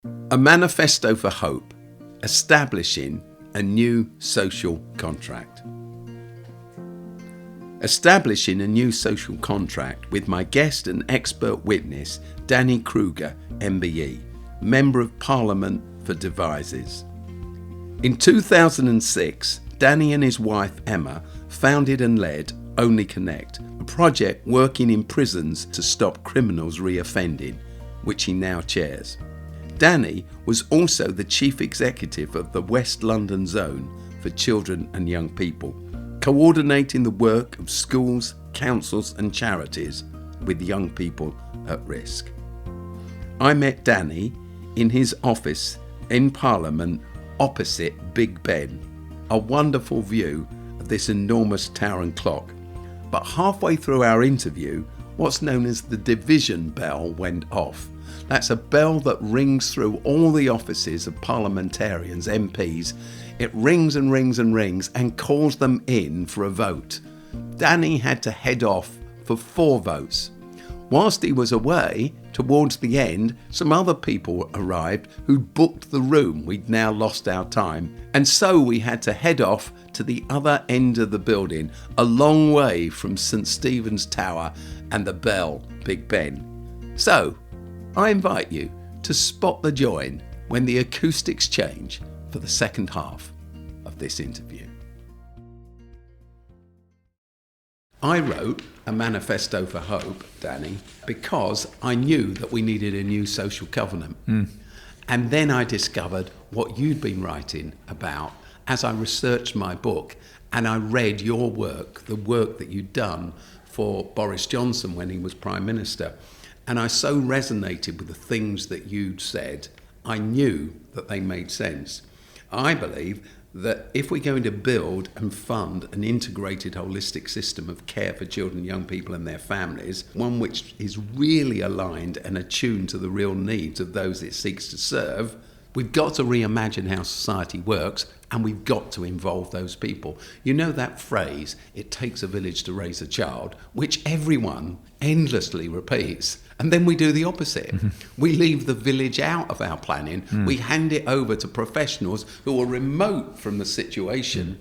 A manifesto for hope, establishing a new social contract. Establishing a new social contract with my guest and expert witness, Danny Kruger MBE, Member of Parliament for Devizes. In 2006, Danny and his wife Emma founded and led Only Connect, a project working in prisons to stop criminals reoffending, which he now chairs. Danny was also the chief executive of the West London Zone for Children and Young People, coordinating the work of schools, councils and charities with young people at risk. I met Danny in his office in Parliament opposite Big Ben, a wonderful view of this enormous tower and clock. But halfway through our interview, what's known as the division bell went off. That's a bell that rings through all the offices of parliamentarians, MPs. It rings and rings and rings and calls them in for a vote. Danny had to head off for 4 votes. Whilst he was away, towards the end, some other people arrived who'd booked the room. We'd now lost our time. And so we had to head off to the other end of the building, a long way from St. Stephen's Tower and the bell, Big Ben. So, I invite you to spot the join when the acoustics change for the second half of this interview. I wrote a manifesto for hope, Danny, because I knew that we needed a new social covenant. And then I discovered what you'd been writing about as I researched my book and I read your work, the work that you'd done for Boris Johnson when he was Prime Minister. And I so resonated with the things that you'd said, I knew that they made sense. I believe that if we're going to build and fund an integrated holistic system of care for children, young people and their families, one which is really aligned and attuned to the real needs of those it seeks to serve, we've got to reimagine how society works and we've got to involve those people. You know that phrase, it takes a village to raise a child, which everyone endlessly repeats. And then we do the opposite. We leave the village out of our planning. We hand it over to professionals who are remote from the situation.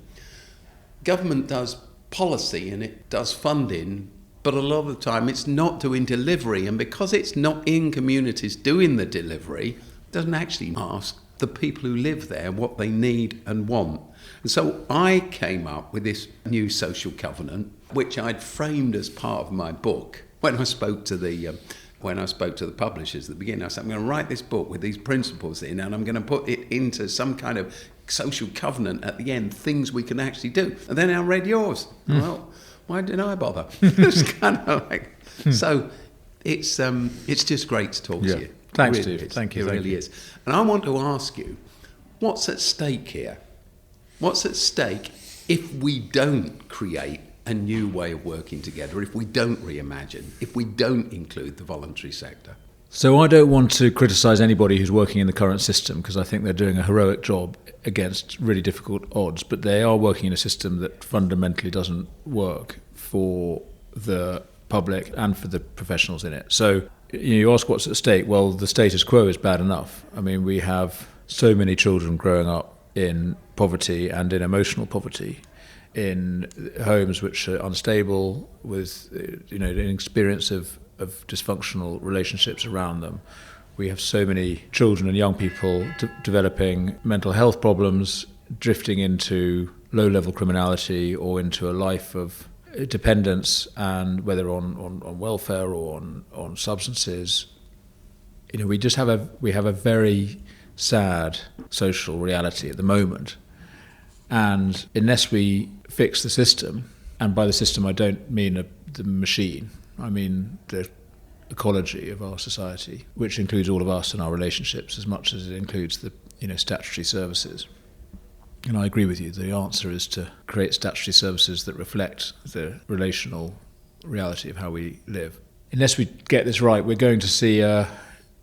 Government does policy and it does funding, but a lot of the time it's not doing delivery. And because it's not in communities doing the delivery, it doesn't actually ask the people who live there what they need and want. And so I came up with this new social covenant, which I'd framed as part of my book. When I spoke to the publishers at the beginning, I said, I'm going to write this book with these principles in, and I'm going to put it into some kind of social covenant at the end, things we can actually do. And then I read yours. Well, why didn't I bother? It's kind of like, so it's just great to talk to you. Thanks, really Steve. Thank you. It really is. And I want to ask you, what's at stake here? What's at stake if we don't create a new way of working together, if we don't reimagine, if we don't include the voluntary sector? So I don't want to criticise anybody who's working in the current system because I think they're doing a heroic job against really difficult odds, but they are working in a system that fundamentally doesn't work for the public and for the professionals in it. So you ask what's at stake. Well, the status quo is bad enough. I mean, we have so many children growing up in poverty and in emotional poverty, in homes which are unstable, with an experience of dysfunctional relationships around them. We have so many children and young people developing mental health problems, drifting into low-level criminality or into a life of dependence, and whether on welfare or on substances. We have a very sad social reality at the moment. And unless we fix the system, and by the system I don't mean the machine, I mean the ecology of our society, which includes all of us and our relationships as much as it includes the statutory services. And I agree with you, the answer is to create statutory services that reflect the relational reality of how we live. Unless we get this right, we're going to see a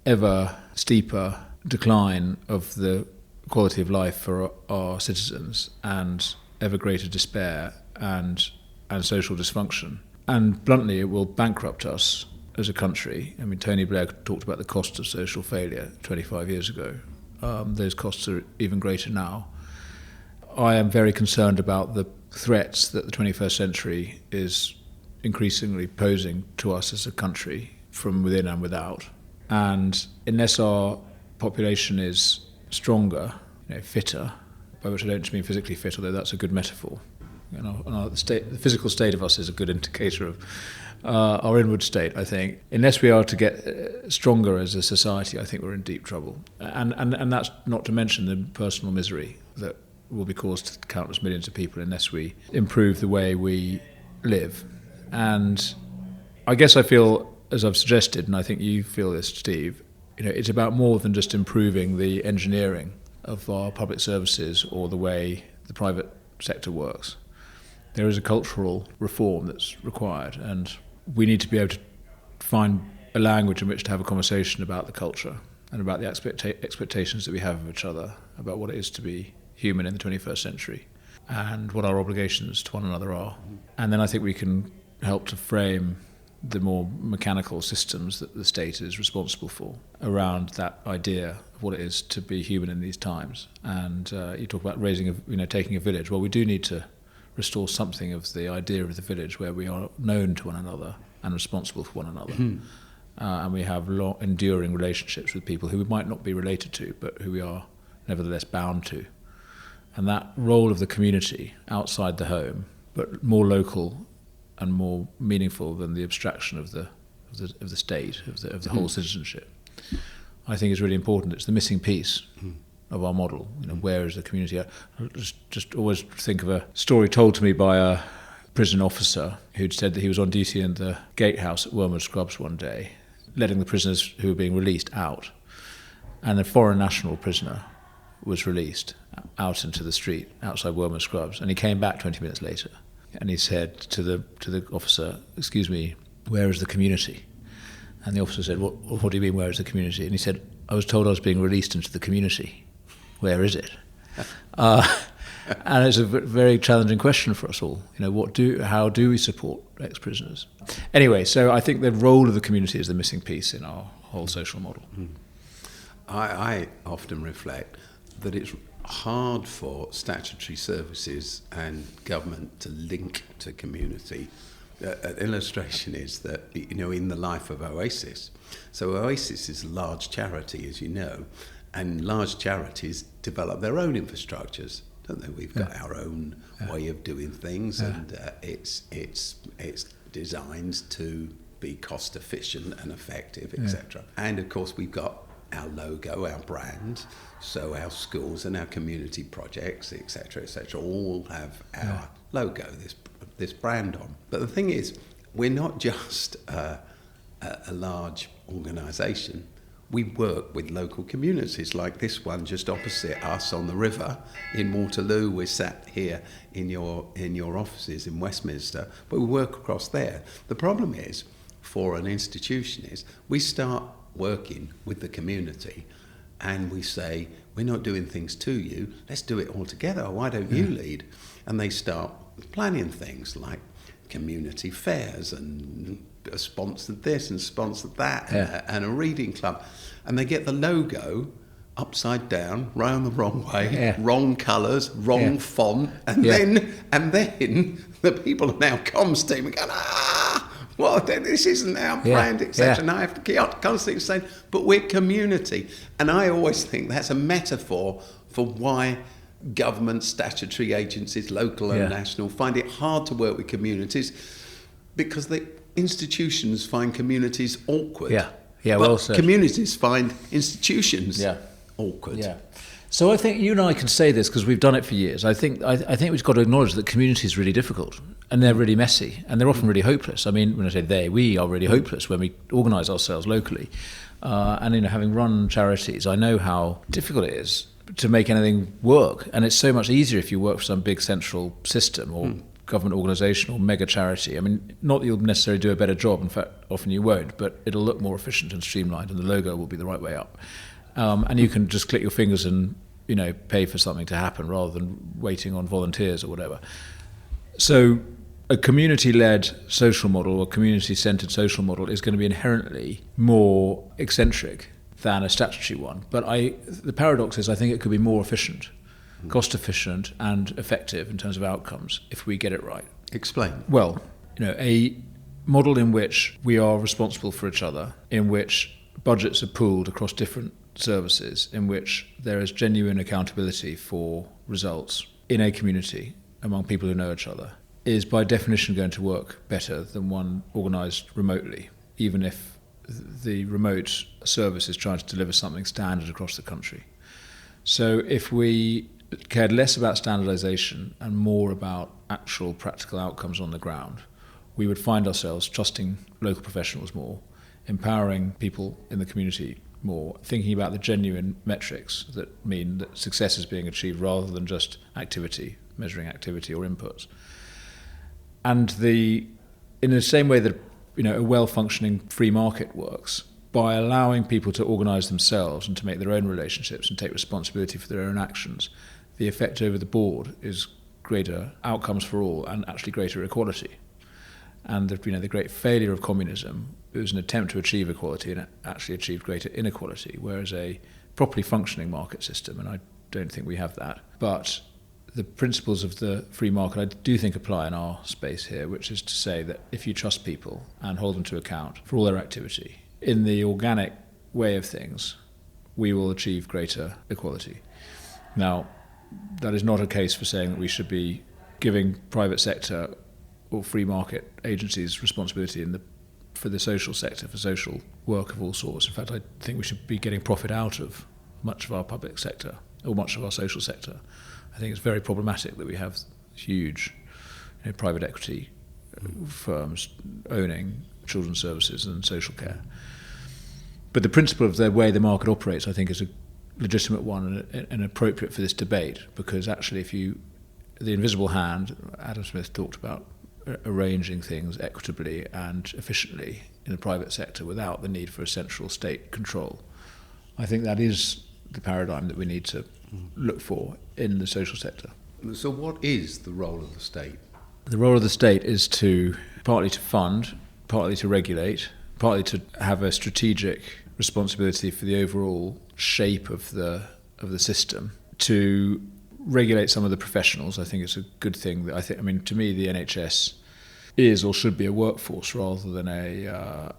ever steeper decline of the quality of life for our citizens, and ever greater despair and social dysfunction. And bluntly, it will bankrupt us as a country. I mean, Tony Blair talked about the cost of social failure 25 years ago. Those costs are even greater now. I am very concerned about the threats that the 21st century is increasingly posing to us as a country from within and without. And unless our population is stronger, fitter, by which I don't just mean physically fit, although that's a good metaphor. The physical state of us is a good indicator of our inward state, I think. Unless we are to get stronger as a society, I think we're in deep trouble. And that's not to mention the personal misery that will be caused to countless millions of people unless we improve the way we live. And I guess I feel, as I've suggested, and I think you feel this, Steve, it's about more than just improving the engineering of our public services or the way the private sector works. There is a cultural reform that's required, and we need to be able to find a language in which to have a conversation about the culture and about the expectations that we have of each other, about what it is to be human in the 21st century and what our obligations to one another are. And then I think we can help to frame the more mechanical systems that the state is responsible for around that idea of what it is to be human in these times. And you talk about taking a village. Well, we do need to restore something of the idea of the village where we are known to one another and responsible for one another. And we have enduring relationships with people who we might not be related to, but who we are nevertheless bound to. And that role of the community outside the home, but more local and more meaningful than the abstraction of the state, of the whole citizenship, I think is really important. It's the missing piece of our model. Where is the community? I just always think of a story told to me by a prison officer who'd said that he was on duty in the gatehouse at Wormwood Scrubs one day, letting the prisoners who were being released out, and a foreign national prisoner was released out into the street outside Wormwood Scrubs, and he came back 20 minutes later, and he said to the officer, "Excuse me, where is the community?" And the officer said, "What do you mean, where is the community?" And he said, "I was told I was being released into the community. Where is it?" And it's a very challenging question for us all. How do we support ex-prisoners? Anyway, so I think the role of the community is the missing piece in our whole social model. I often reflect that it's hard for statutory services and government to link to community. An illustration is that, in the life of Oasis. So Oasis is a large charity, as you know, and large charities develop their own infrastructures, don't they? We've got our own way of doing things, and it's designed to be cost efficient and effective, etc. And of course, we've got our logo, our brand, so our schools and our community projects, etc., all have our logo, this brand on. But the thing is, we're not just a large organisation. We work with local communities like this one just opposite us on the river in Waterloo. We're sat here in your offices in Westminster, but we work across there. The problem is, for an institution, is we start working with the community and we say, we're not doing things to you, let's do it all together, why don't you lead? And they start planning things like community fairs and sponsored this and sponsored that and a reading club, and they get the logo upside down, round the wrong way, wrong colours, wrong font, and then the people are now comms team and going, well, this isn't our brand, etc. And I have to keep constantly saying, but we're community. And I always think that's a metaphor for why government, statutory agencies, local and national, find it hard to work with communities, because the institutions find communities awkward. Well said. Communities find institutions awkward. So I think you and I can say this because we've done it for years. I think we've got to acknowledge that community is really difficult, and they're really messy, and they're often really hopeless. I mean, when I say they, we are really hopeless when we organise ourselves locally. And having run charities, I know how difficult it is to make anything work, and it's so much easier if you work for some big central system or government organisation or mega charity. I mean, not that you'll necessarily do a better job, in fact often you won't, but it'll look more efficient and streamlined, and the logo will be the right way up, and you can just click your fingers and pay for something to happen rather than waiting on volunteers or whatever. So a community-led social model or community-centred social model is going to be inherently more eccentric than a statutory one. But the paradox is I think it could be more efficient, cost-efficient and effective in terms of outcomes if we get it right. Explain. Well, a model in which we are responsible for each other, in which budgets are pooled across different services, in which there is genuine accountability for results in a community among people who know each other, is by definition going to work better than one organised remotely, even if the remote service is trying to deliver something standard across the country. So if we cared less about standardisation and more about actual practical outcomes on the ground, we would find ourselves trusting local professionals more, empowering people in the community more, thinking about the genuine metrics that mean that success is being achieved rather than just activity, measuring activity or inputs. And in the same way that a well-functioning free market works, by allowing people to organise themselves and to make their own relationships and take responsibility for their own actions, the effect over the board is greater outcomes for all and actually greater equality. And the great failure of communism was an attempt to achieve equality and it actually achieved greater inequality, whereas a properly functioning market system, and I don't think we have that, but the principles of the free market I do think apply in our space here, which is to say that if you trust people and hold them to account for all their activity, in the organic way of things, we will achieve greater equality. Now, that is not a case for saying that we should be giving private sector or free market agencies responsibility for the social sector, for social work of all sorts. In fact, I think we should be getting profit out of much of our public sector or much of our social sector. I think it's very problematic that we have huge private equity firms owning children's services and social care. But the principle of the way the market operates, I think, is a legitimate one and appropriate for this debate, because actually the invisible hand, Adam Smith talked about arranging things equitably and efficiently in the private sector without the need for a central state control. I think that is the paradigm that we need to look for in the social sector. So what is the role of the state? The role of the state is partly to fund, partly to regulate, partly to have a strategic responsibility for the overall shape of the system, to regulate some of the professionals. I think it's a good thing. To me, the NHS is or should be a workforce rather than a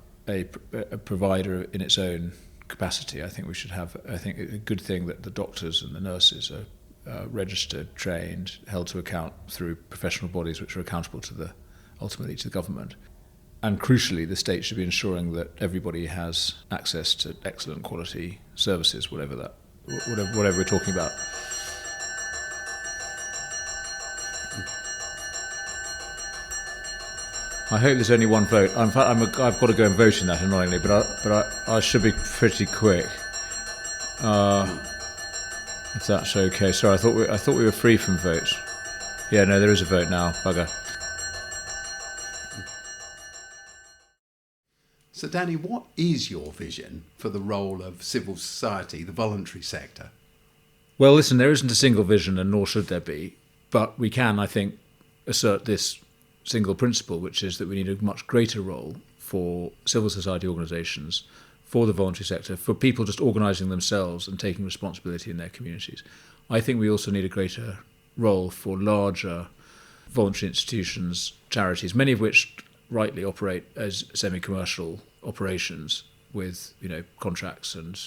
provider in its own capacity. I think we should have. I think a good thing that the doctors and the nurses are registered, trained, held to account through professional bodies which are accountable ultimately to the government. And crucially, the state should be ensuring that everybody has access to excellent quality services, whatever we're talking about. I hope there's only one vote. In fact, I've got to go and vote in that, annoyingly, but I should be pretty quick. If that's okay. Sorry, I thought we were free from votes. Yeah, no, there is a vote now. Bugger. So, Danny, what is your vision for the role of civil society, the voluntary sector? Well, listen, there isn't a single vision, and nor should there be. But we can, I think, assert this single principle, which is that we need a much greater role for civil society organisations, for the voluntary sector, for people just organising themselves and taking responsibility in their communities. I think we also need a greater role for larger voluntary institutions, charities, many of which rightly operate as semi-commercial operations with contracts and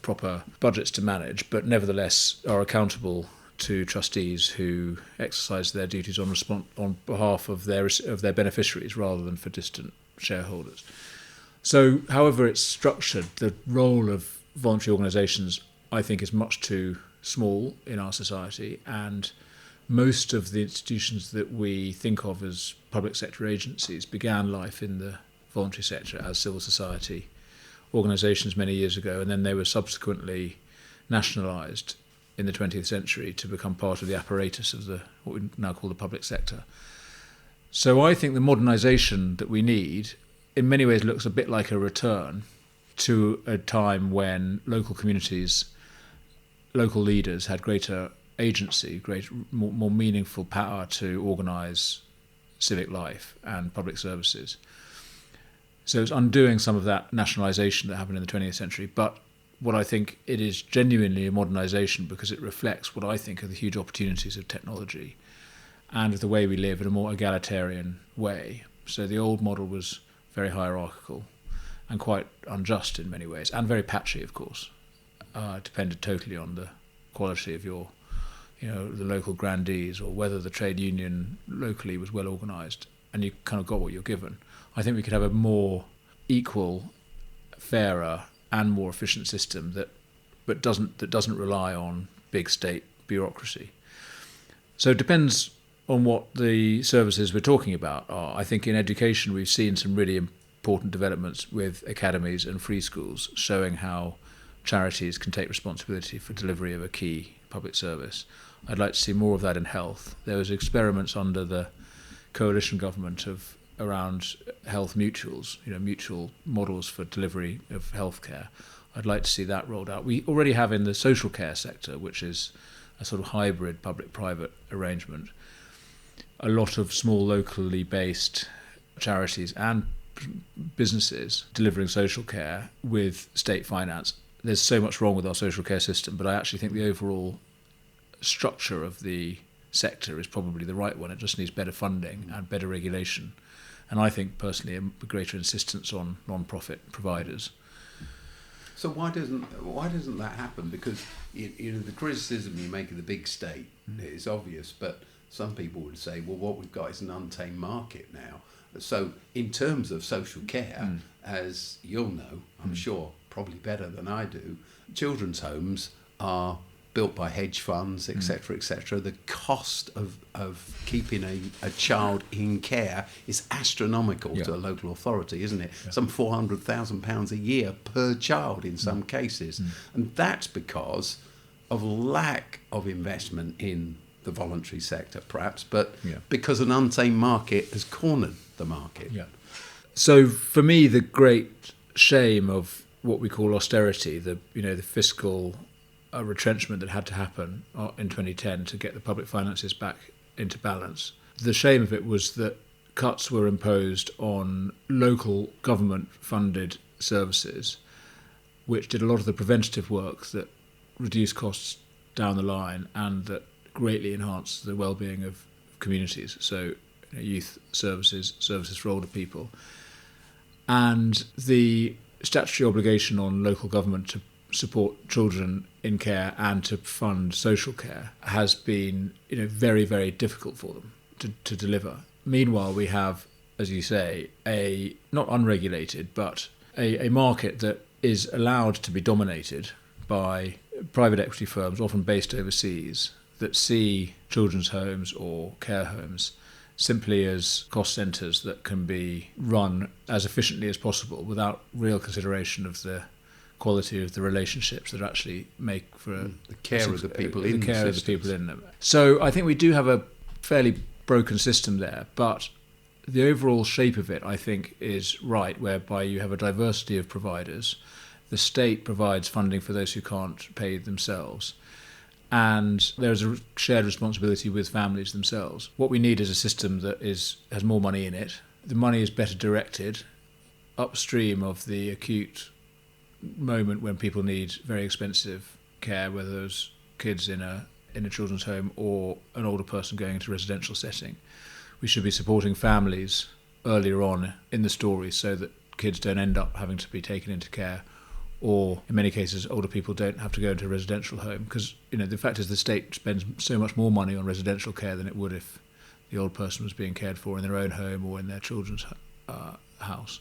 proper budgets to manage, but nevertheless are accountable to trustees who exercise their duties on behalf of their beneficiaries rather than for distant shareholders. So, however it's structured, the role of voluntary organisations, I think, is much too small in our society, and most of the institutions that we think of as public sector agencies began life in the voluntary sector as civil society organisations many years ago, and then they were subsequently nationalised in the 20th century to become part of the apparatus of what we now call the public sector. So I think the modernisation that we need in many ways looks a bit like a return to a time when local communities, local leaders had greater agency, more meaningful power to organise civic life and public services. So it's undoing some of that nationalisation that happened in the 20th century. But what I think it is genuinely a modernisation, because it reflects what I think are the huge opportunities of technology and of the way we live in a more egalitarian way. So the old model was very hierarchical and quite unjust in many ways, and very patchy, of course. Depended totally on the quality of your, the local grandees, or whether the trade union locally was well organised, and you kind of got what you're given. I think we could have a more equal, fairer, and more efficient system that doesn't rely on big state bureaucracy. So it depends on what the services we're talking about are. I think in education we've seen some really important developments with academies and free schools, showing how charities can take responsibility for delivery of a key public service. I'd like to see more of that in health. There was experiments under the coalition government around health mutuals, mutual models for delivery of healthcare. I'd like to see that rolled out. We already have in the social care sector, which is a sort of hybrid public-private arrangement, a lot of small locally based charities and businesses delivering social care with state finance. There's so much wrong with our social care system, but I actually think the overall structure of the sector is probably the right one. It just needs better funding and better regulation. And I think personally a greater insistence on non-profit providers. So why doesn't that happen? Because the criticism you make of the big state is obvious, but some people would say, well, what we've got is an untamed market now. So in terms of social care, as you'll know, I'm sure, probably better than I do, children's homes are built by hedge funds, etc., etc. The cost of keeping a child in care is astronomical to a local authority, isn't it? Yeah. Some £400,000 a year per child in some cases. And that's because of lack of investment in the voluntary sector, perhaps, but because an untamed market has cornered the market. Yeah. So for me, the great shame of what we call austerity, the fiscal retrenchment that had to happen in 2010 to get the public finances back into balance, the shame of it was that cuts were imposed on local government-funded services, which did a lot of the preventative work that reduced costs down the line and that greatly enhance the well-being of communities. So youth services for older people. And the statutory obligation on local government to support children in care and to fund social care has been very, very difficult for them to deliver. Meanwhile, we have, as you say, a not unregulated, but a market that is allowed to be dominated by private equity firms, often based overseas, that see children's homes or care homes simply as cost centres that can be run as efficiently as possible without real consideration of the quality of the relationships that actually make for the care of the people in the care of the people in them. So I think we do have a fairly broken system there, but the overall shape of it, I think, is right, whereby you have a diversity of providers. The state provides funding for those who can't pay themselves, and there's a shared responsibility with families themselves. What we need is a system that has more money in it. The money is better directed upstream of the acute moment when people need very expensive care, whether those kids in a children's home or an older person going into a residential setting. We should be supporting families earlier on in the story so that kids don't end up having to be taken into care, or in many cases older people don't have to go into a residential home, because the fact is the state spends so much more money on residential care than it would if the old person was being cared for in their own home or in their children's house.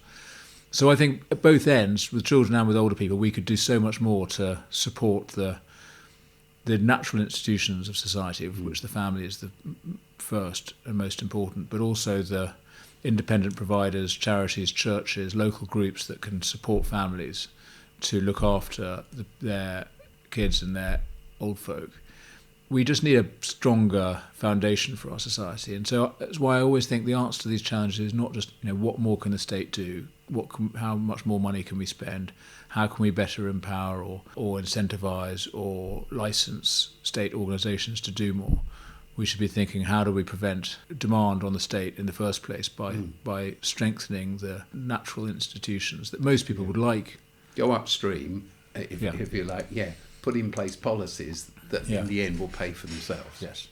So I think at both ends, with children and with older people, we could do so much more to support the natural institutions of society, of which the family is the first and most important, but also the independent providers, charities, churches, local groups that can support families to look after their kids and their old folk. We just need a stronger foundation for our society. And so that's why I always think the answer to these challenges is not just, what more can the state do? How much more money can we spend? How can we better empower or incentivise or license state organisations to do more? we should be thinking, how do we prevent demand on the state in the first place by strengthening the natural institutions that most people would like. Go upstream, if you like, put in place policies that in the end will pay for themselves. Yes,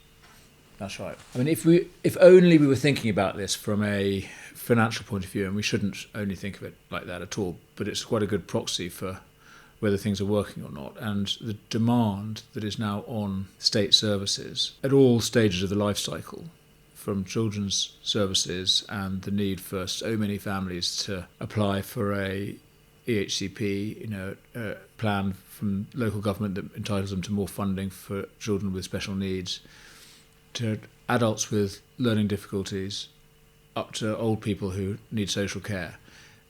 that's right. I mean, if only we were thinking about this from a financial point of view, and we shouldn't only think of it like that at all, but it's quite a good proxy for whether things are working or not. And the demand that is now on state services at all stages of the life cycle, from children's services and the need for so many families to apply for a EHCP, a plan from local government that entitles them to more funding for children with special needs, to adults with learning difficulties, up to old people who need social care.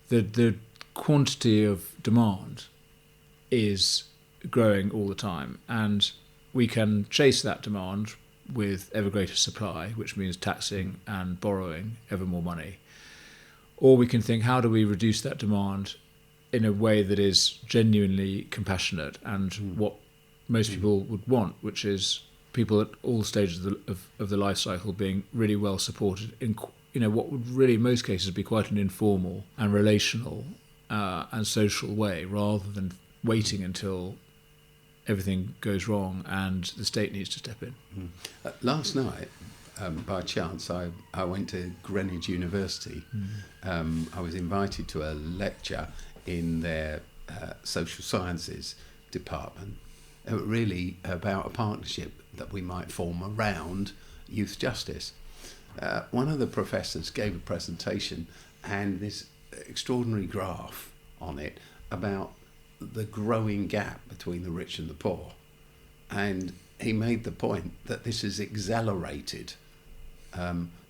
The quantity of demand is growing all the time, and we can chase that demand with ever greater supply, which means taxing and borrowing ever more money. Or we can think, how do we reduce that demand in a way that is genuinely compassionate and what most people would want, which is people at all stages of the life cycle being really well supported in what would really in most cases be quite an informal and relational and social way, rather than waiting until everything goes wrong and the state needs to step in. Last night, by chance, I went to Greenwich University. I was invited to a lecture in their social sciences department, really about a partnership that we might form around youth justice. One of the professors gave a presentation and this extraordinary graph on it about the growing gap between the rich and the poor. And he made the point that this is accelerated.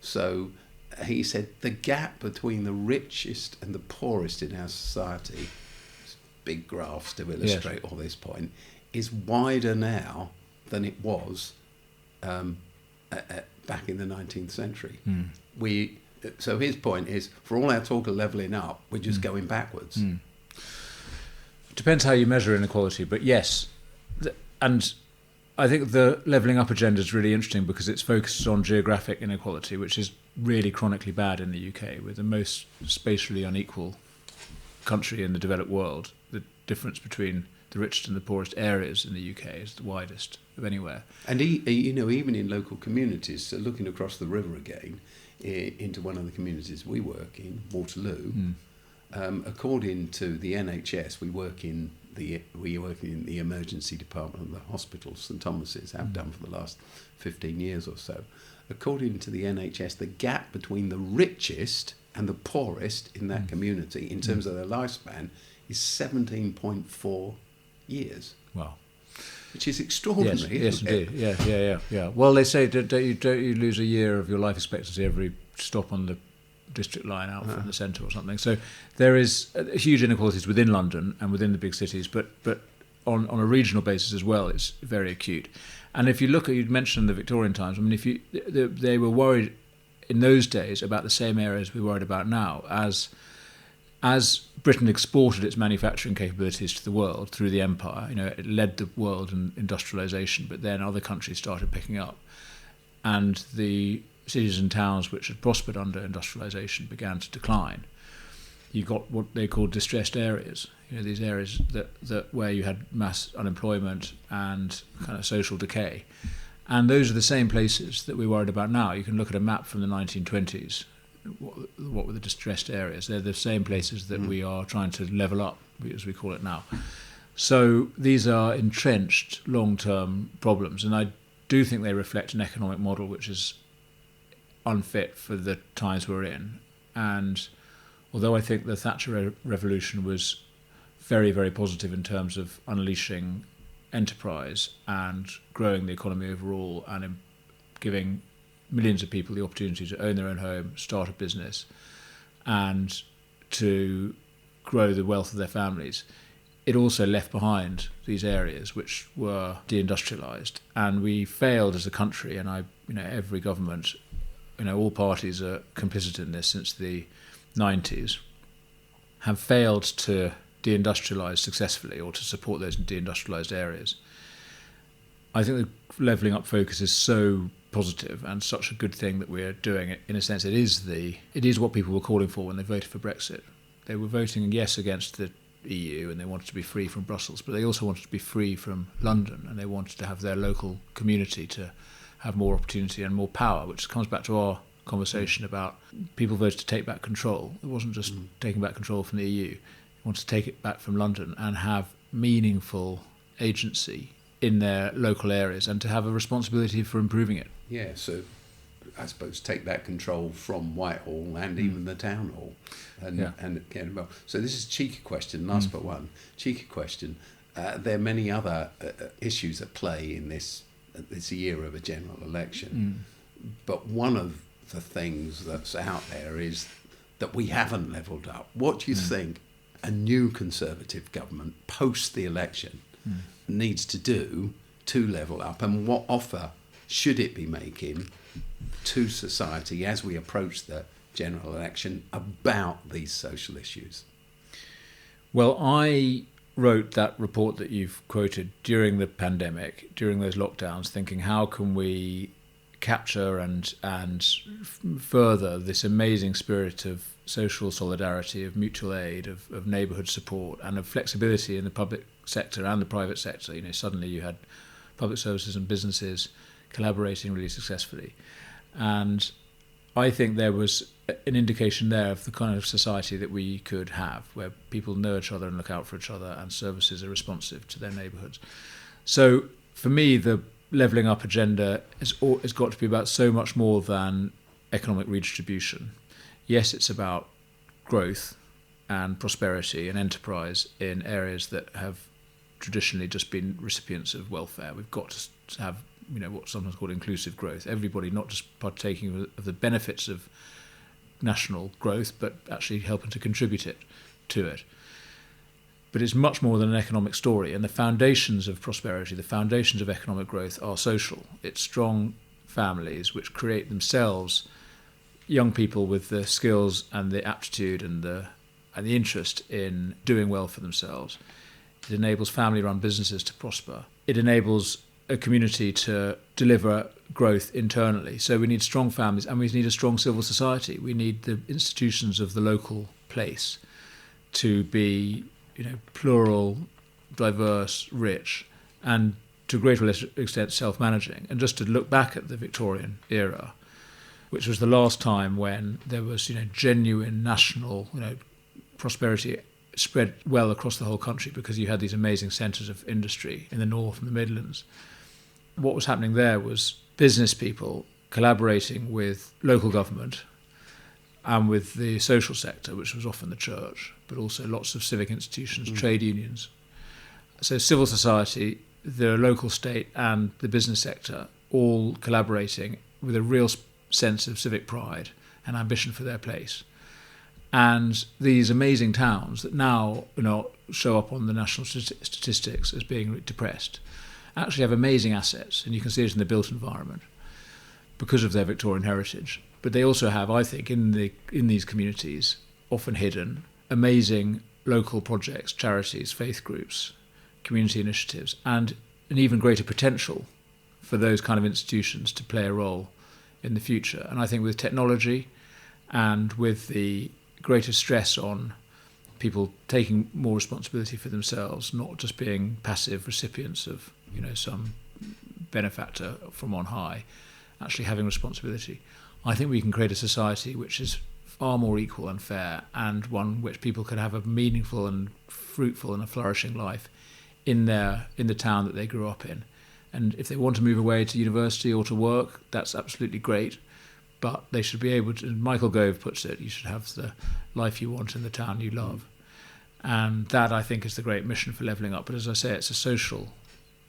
So he said the gap between the richest and the poorest in our society, big graphs to illustrate all this point, is wider now than it was back in the 19th century. So his point is, for all our talk of levelling up, we're just going backwards. It depends how you measure inequality, but yes. And I think the levelling up agenda is really interesting because it's focused on geographic inequality, which is really chronically bad in the UK. We're the most spatially unequal country in the developed world. The difference between the richest and the poorest areas in the UK is the widest of anywhere. And even in local communities, so looking across the river again, into one of the communities we work in, Waterloo, according to the NHS, we work in the emergency department of the hospital, St Thomas's, have done for the last 15 years or so. According to the NHS, the gap between the richest and the poorest in that community, in terms of their lifespan, is 17.4 years. Wow. Which is extraordinary. Yes, indeed. Yeah. Well, they say don't you lose a year of your life expectancy every stop on the district line out from the centre or something. So there is huge inequalities within London and within the big cities, but on a regional basis as well, it's very acute. And if you look at, you mentioned the Victorian times. I mean, they were worried in those days about the same areas we're worried about now, as Britain exported its manufacturing capabilities to the world through the empire. It led the world in industrialisation, but then other countries started picking up, and the cities and towns which had prospered under industrialisation began to decline. You got what they called distressed areas. These areas that where you had mass unemployment and kind of social decay, and those are the same places that we're worried about now. You can look at a map from the 1920s. What were the distressed areas? They're the same places that we are trying to level up, as we call it now. So these are entrenched long-term problems, and I do think they reflect an economic model which is unfit for the times we're in. And although I think the Thatcher revolution was very, very positive in terms of unleashing enterprise and growing the economy overall and giving millions of people the opportunity to own their own home, start a business, and to grow the wealth of their families, it also left behind these areas which were deindustrialised. And we failed as a country, and every government, all parties are complicit in this since the 90s, have failed to deindustrialise successfully or to support those deindustrialised areas. I think the levelling up focus is so positive and such a good thing that we're doing it. In a sense, it is what people were calling for when they voted for Brexit. They were voting yes against the EU, and they wanted to be free from Brussels, but they also wanted to be free from London, and they wanted to have their local community to have more opportunity and more power, which comes back to our conversation about people voted to take back control. It wasn't just taking back control from the EU. They wanted to take it back from London and have meaningful agency in their local areas and to have a responsibility for improving it. Yeah, so I suppose take that control from Whitehall and even the town hall, and get involved. So this is a cheeky question, last but one cheeky question. There are many other issues at play in this year of a general election, but one of the things that's out there is that we haven't levelled up. What do you think a new Conservative government post the election needs to do to level up, and what offer should it be making to society as we approach the general election about these social issues? Well, I wrote that report that you've quoted during the pandemic, during those lockdowns, thinking how can we capture and further this amazing spirit of social solidarity, of mutual aid, of neighbourhood support, and of flexibility in the public sector and the private sector. Suddenly you had public services and businesses collaborating really successfully. And I think there was an indication there of the kind of society that we could have, where people know each other and look out for each other, and services are responsive to their neighbourhoods. So for me, the levelling up agenda has got to be about so much more than economic redistribution. Yes, it's about growth and prosperity and enterprise in areas that have traditionally just been recipients of welfare. We've got to have what's sometimes called inclusive growth. Everybody not just partaking of the benefits of national growth, but actually helping to contribute to it. But it's much more than an economic story, and the foundations of prosperity, the foundations of economic growth are social. It's strong families which create themselves young people with the skills and the aptitude and the interest in doing well for themselves. It enables family-run businesses to prosper. It enables a community to deliver growth internally. So we need strong families, and we need a strong civil society. We need the institutions of the local place to be, plural, diverse, rich, and to a greater extent self-managing. And just to look back at the Victorian era, which was the last time when there was, genuine national, prosperity spread well across the whole country, because you had these amazing centres of industry in the north and the Midlands. What was happening there was business people collaborating with local government and with the social sector, which was often the church, but also lots of civic institutions, trade unions. So civil society, the local state and the business sector all collaborating with a real sense of civic pride and ambition for their place. And these amazing towns that now show up on the national statistics as being depressed actually have amazing assets, and you can see it in the built environment because of their Victorian heritage. But they also have, I think, in these communities, often hidden, amazing local projects, charities, faith groups, community initiatives, and an even greater potential for those kind of institutions to play a role in the future. And I think with technology and with the greater stress on people taking more responsibility for themselves, not just being passive recipients of some benefactor from on high, actually having responsibility, I think we can create a society which is far more equal and fair, and one which people can have a meaningful and fruitful and a flourishing life in the town that they grew up in. And if they want to move away to university or to work, that's absolutely great. But they should be able to, Michael Gove puts it, you should have the life you want in the town you love. And that, I think, is the great mission for levelling up. But as I say, it's a social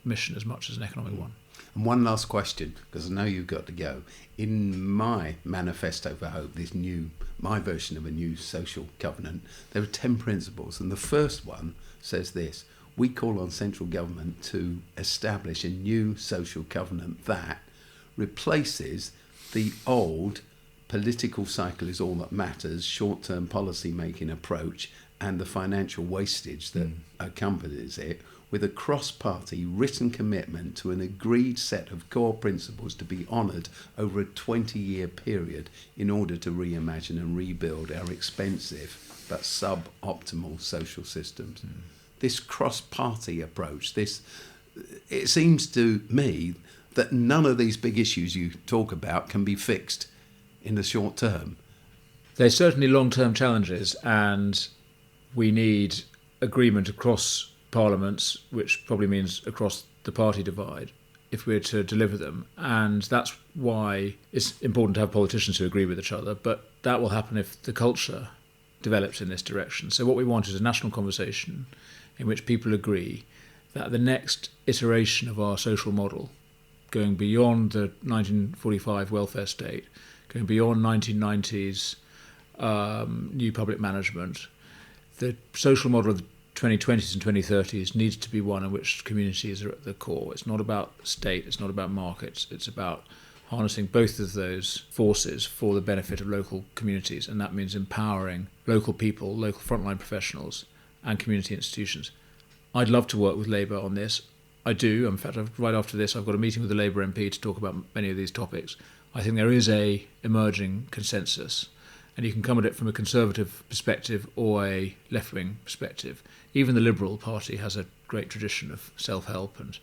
mission as much as an economic one. And one last question, because I know you've got to go. In my Manifesto for Hope, my version of a new social covenant, there are 10 principles. And the first one says this: we call on central government to establish a new social covenant that replaces the old political cycle is all that matters, short-term policy-making approach, and the financial wastage that accompanies it, with a cross-party written commitment to an agreed set of core principles to be honoured over a 20-year period in order to reimagine and rebuild our expensive but suboptimal social systems. This cross-party approach, it seems to me that none of these big issues you talk about can be fixed in the short term. They're certainly long-term challenges, and we need agreement across parliaments, which probably means across the party divide, if we're to deliver them. And that's why it's important to have politicians who agree with each other, but that will happen if the culture develops in this direction. So what we want is a national conversation in which people agree that the next iteration of our social model, going beyond the 1945 welfare state, going beyond 1990s new public management, the social model of the 2020s and 2030s needs to be one in which communities are at the core. It's not about state, it's not about markets, it's about harnessing both of those forces for the benefit of local communities, and that means empowering local people, local frontline professionals and community institutions. I'd love to work with Labour on this. I do. In fact, right after this, I've got a meeting with the Labour MP to talk about many of these topics. I think there is a emerging consensus, and you can come at it from a conservative perspective or a left-wing perspective. Even the Liberal Party has a great tradition of self-help and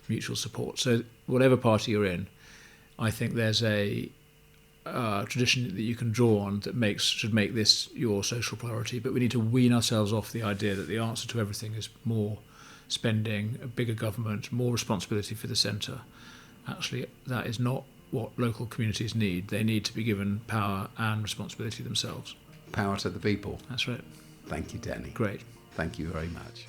mutual support. So whatever party you're in, I think there's a tradition that you can draw on that should make this your social priority. But we need to wean ourselves off the idea that the answer to everything is more spending, a bigger government, more responsibility for the centre. Actually, that is not what local communities need. They need to be given power and responsibility themselves. Power to the people. That's right. Thank you, Danny. Great. Thank you very much.